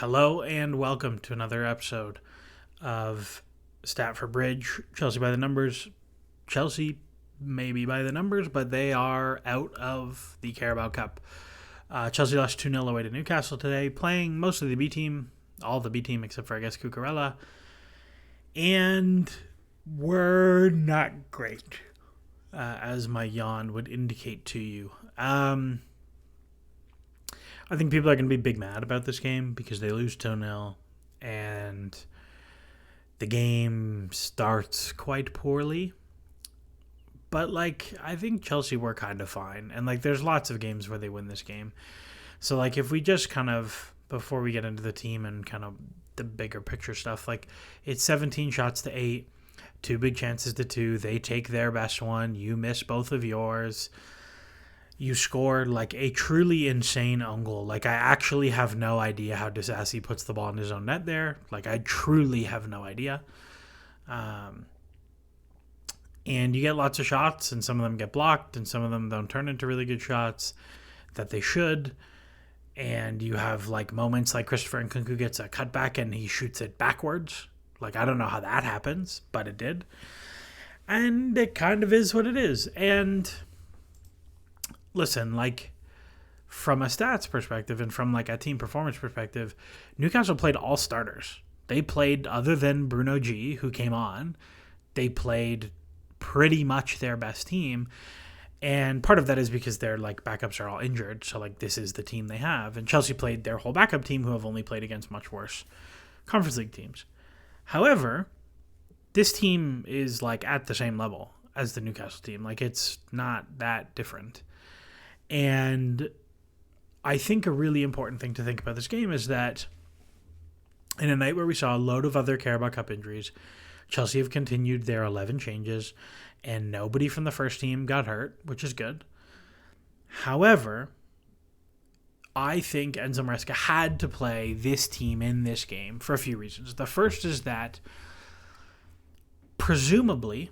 Hello and welcome to another episode of Statford Bridge. Chelsea by the numbers. Chelsea maybe by the numbers, but they are out of the Carabao Cup. Chelsea lost 2-0 away to Newcastle today, playing mostly the B team, all the B team except for, I guess, Cucurella. And we're not great, as my yawn would indicate to you. I think people are going to be big mad about this game because they lose 2-0 and the game starts quite poorly. But, I think Chelsea were kind of fine. And, there's lots of games where they win this game. So, if we just kind of, before we get into the team and kind of the bigger picture stuff, it's 17 shots to 8, 2 big chances to 2. They take their best one. You miss both of yours. You scored a truly insane own goal. I actually have no idea how Disasi puts the ball in his own net there. I truly have no idea. And you get lots of shots, and some of them get blocked, and some of them don't turn into really good shots that they should. And you have moments like Christopher Nkunku gets a cutback and he shoots it backwards. I don't know how that happens, but it did. And it kind of is what it is. And listen, from a stats perspective and from a team performance perspective, Newcastle played all starters. They played, other than Bruno G, who came on, they played pretty much their best team. And part of that is because their backups are all injured. So this is the team they have. And Chelsea played their whole backup team, who have only played against much worse Conference League teams. However, this team is at the same level as the Newcastle team. It's not that different. And I think a really important thing to think about this game is that in a night where we saw a load of other Carabao Cup injuries, Chelsea have continued their 11 changes, and nobody from the first team got hurt, which is good. However, I think Enzo Maresca had to play this team in this game for a few reasons. The first is that presumably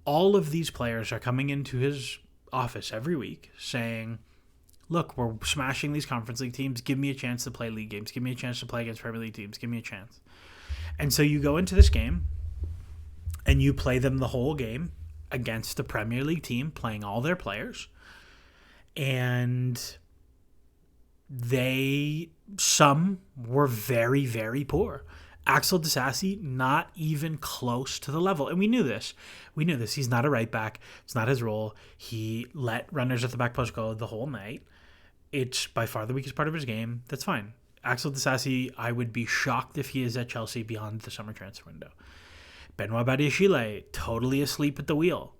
all of these players are coming into his office every week saying, look, we're smashing these Conference League teams. Give me a chance to play league games. Give me a chance to play against Premier League teams. Give me a chance. And so you go into this game and you play them the whole game against the Premier League team, playing all their players. And some were very, very poor. Axel Disasi, not even close to the level. And we knew this. He's not a right back. It's not his role. He let runners at the back post go the whole night. It's by far the weakest part of his game. That's fine. Axel Disasi, I would be shocked if he is at Chelsea beyond the summer transfer window. Benoit Badiashile, totally asleep at the wheel.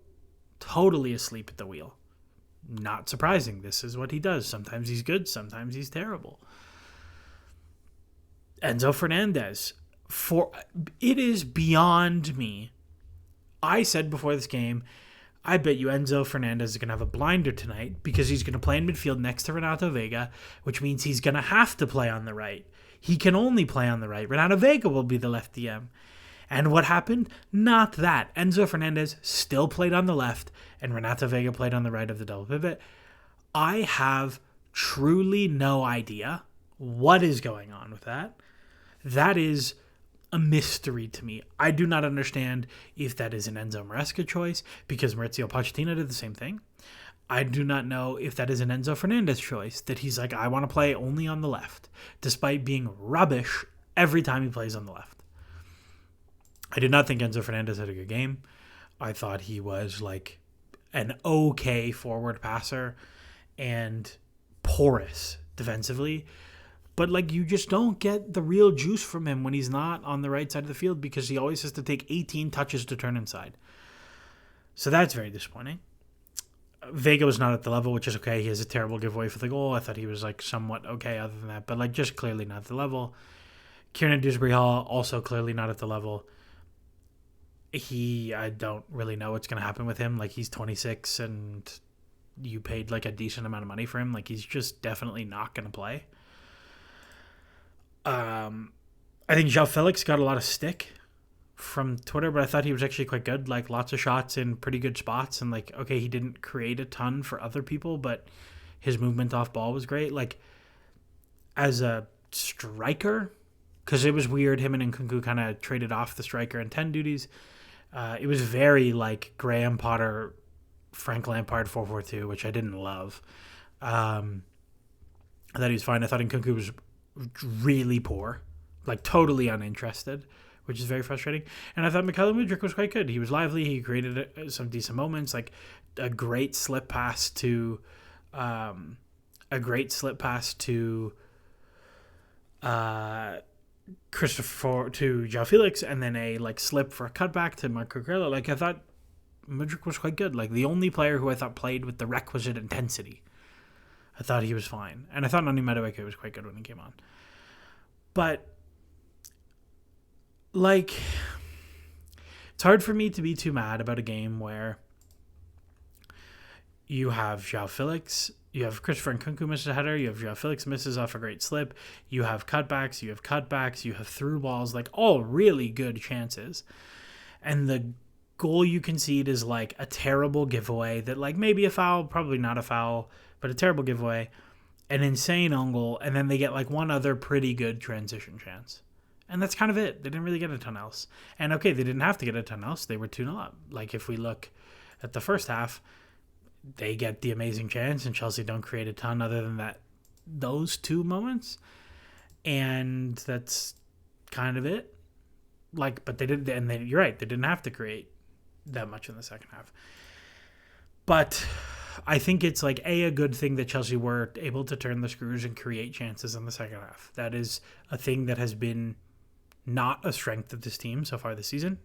Not surprising. This is what he does. Sometimes he's good. Sometimes he's terrible. Enzo Fernandez. It is beyond me. I said before this game, I bet you Enzo Fernandez is going to have a blinder tonight because he's going to play in midfield next to Renato Vega, which means he's going to have to play on the right. He can only play on the right. Renato Vega will be the left DM. And what happened? Not that. Enzo Fernandez still played on the left, and Renato Vega played on the right of the double pivot. I have truly no idea what is going on with that. That is a mystery to me. I do not understand if that is an Enzo Maresca choice, because Maurizio Pochettino did the same thing. I do not know if that is an Enzo Fernandez choice, that he's I want to play only on the left, despite being rubbish every time he plays on the left. I did not think Enzo Fernandez had a good game. I thought he was an okay forward passer and porous defensively. But you just don't get the real juice from him when he's not on the right side of the field because he always has to take 18 touches to turn inside. So that's very disappointing. Vega was not at the level, which is okay. He has a terrible giveaway for the goal. I thought he was somewhat okay other than that, but just clearly not at the level. Kieran Dewsbury-Hall also clearly not at the level. I don't really know what's going to happen with him. He's 26 and you paid a decent amount of money for him. He's just definitely not going to play. I think João Felix got a lot of stick from Twitter, but I thought he was actually quite good. Lots of shots in pretty good spots, and okay, he didn't create a ton for other people, but his movement off ball was great. As a striker, because it was weird. Him and Nkunku kind of traded off the striker and 10 duties. It was very like Graham Potter, Frank Lampard 4-4-2, which I didn't love. I thought he was fine. I thought Nkunku was really poor, like totally uninterested, which is very frustrating. And I thought Mykhailo Mudryk was quite good. He was lively. He created some decent moments, like a great slip pass to Christopher to João Felix, and then a like slip for a cutback to Marco Cucurella. Like I thought Mudryk was quite good. Like the only player who I thought played with the requisite intensity. I thought he was fine, and I thought Nani Madueke was quite good when he came on. But like, it's hard for me to be too mad about a game where you have João Felix, you have Christopher Nkunku misses a header, you have João Felix misses off a great slip, you have cutbacks, you have through balls, like all really good chances. And the goal you concede is like a terrible giveaway that like maybe a foul, probably not a foul, but a terrible giveaway, an insane own goal, and then they get like one other pretty good transition chance. And that's kind of it. They didn't really get a ton else. And okay, they didn't have to get a ton else. They were 2-0 up. Like if we look at the first half, they get the amazing chance and Chelsea don't create a ton other than those two moments. And that's kind of it. Like, but they did, and then you're right, they didn't have to create that much in the second half. But I think it's like a good thing that Chelsea were able to turn the screws and create chances in the second half. That is a thing that has been not a strength of this team so far this season.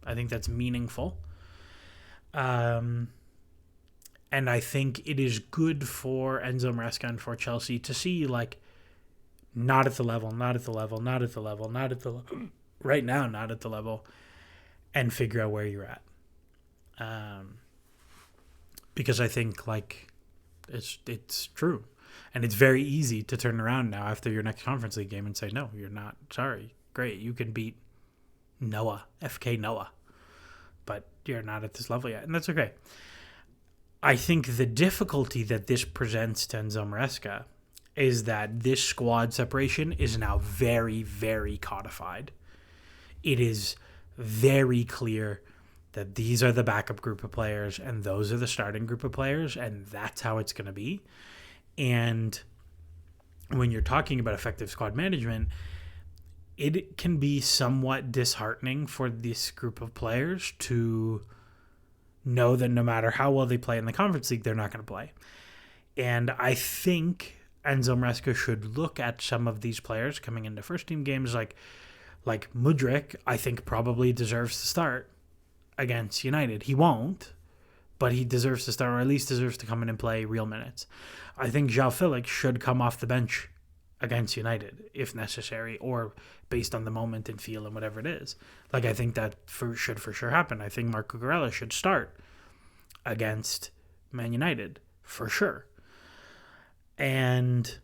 I think that's meaningful. And I think it is good for Enzo Maresca and for Chelsea to see like not at the level, right now, not at the level, and figure out where you're at. Because I think like it's true. And it's very easy to turn around now after your next Conference League game and say, no, you're not. Sorry. Great. You can beat FK Noah. But you're not at this level yet. And that's okay. I think the difficulty that this presents to Enzo Maresca is that this squad separation is now very, very codified. It is very clear that these are the backup group of players and those are the starting group of players, and that's how it's going to be. And when you're talking about effective squad management, it can be somewhat disheartening for this group of players to know that no matter how well they play in the Conference League, they're not going to play. And I think Enzo Maresca should look at some of these players coming into first-team games like Mudryk, I think probably deserves to start against United. He won't, but he deserves to start, or at least deserves to come in and play real minutes. I think João Felix should come off the bench against United if necessary, or based on the moment and feel and whatever it is. Like I think that should for sure happen. I think Marco Cucurella should start against Man United for sure. And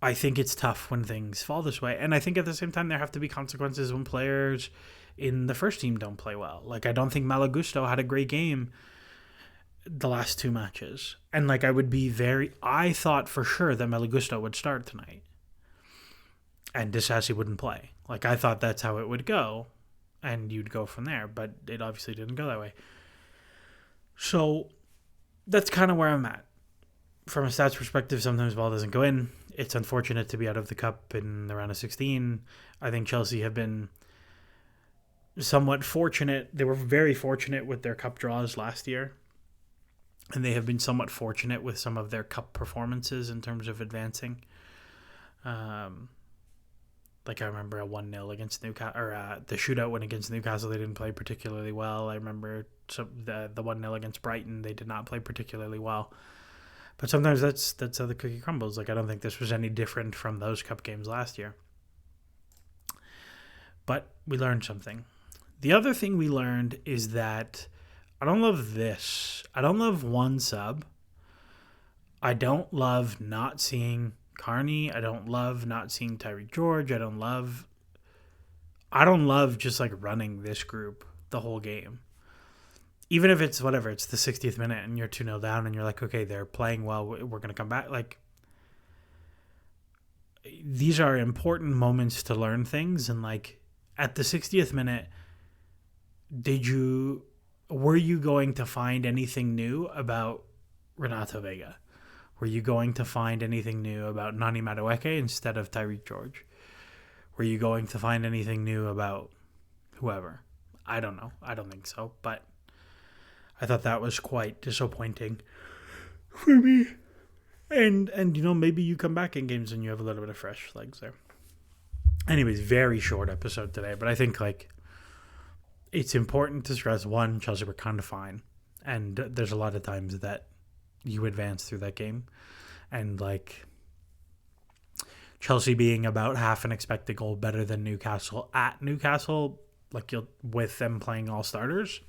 I think it's tough when things fall this way. And I think at the same time there have to be consequences when players in the first team don't play well. Like I don't think Malo Gusto had a great game the last two matches. And like I thought for sure that Malo Gusto would start tonight and Disasi wouldn't play. Like I thought that's how it would go and you'd go from there, but it obviously didn't go that way. So that's kind of where I'm at. From a stats perspective, sometimes ball doesn't go in. It's unfortunate to be out of the cup in the round of 16. I think Chelsea have been somewhat fortunate. They were very fortunate with their cup draws last year. And they have been somewhat fortunate with some of their cup performances in terms of advancing. Like I remember a 1-0 against Newcastle, or the shootout win against Newcastle, they didn't play particularly well. I remember the 1-0 against Brighton, they did not play particularly well. But sometimes that's how the cookie crumbles. Like I don't think this was any different from those cup games last year. But we learned something. The other thing we learned is that I don't love this. I don't love one sub. I don't love not seeing Carney. I don't love not seeing Tyreek George. I don't love just like running this group the whole game. Even if it's whatever, it's the 60th minute and you're 2-0 down and you're like, okay, they're playing well, we're going to come back. Like, these are important moments to learn things. And like at the 60th minute, were you going to find anything new about Renato Vega? Were you going to find anything new about Nani Madueke instead of Tyreek George? Were you going to find anything new about whoever? I don't know. I don't think so. But I thought that was quite disappointing for me. And maybe you come back in games and you have a little bit of fresh legs there. Anyways, very short episode today. But I think, like, it's important to stress, one, Chelsea were kind of fine. And there's a lot of times that you advance through that game. And, like, Chelsea being about half an expected goal better than Newcastle at Newcastle, like, with them playing all starters,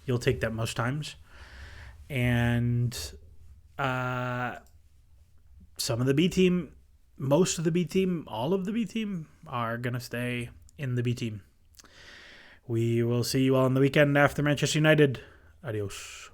you'll take that most times. And some of the B team, most of the B team, all of the B team are going to stay in the B team. We will see you all on the weekend after Manchester United. Adios.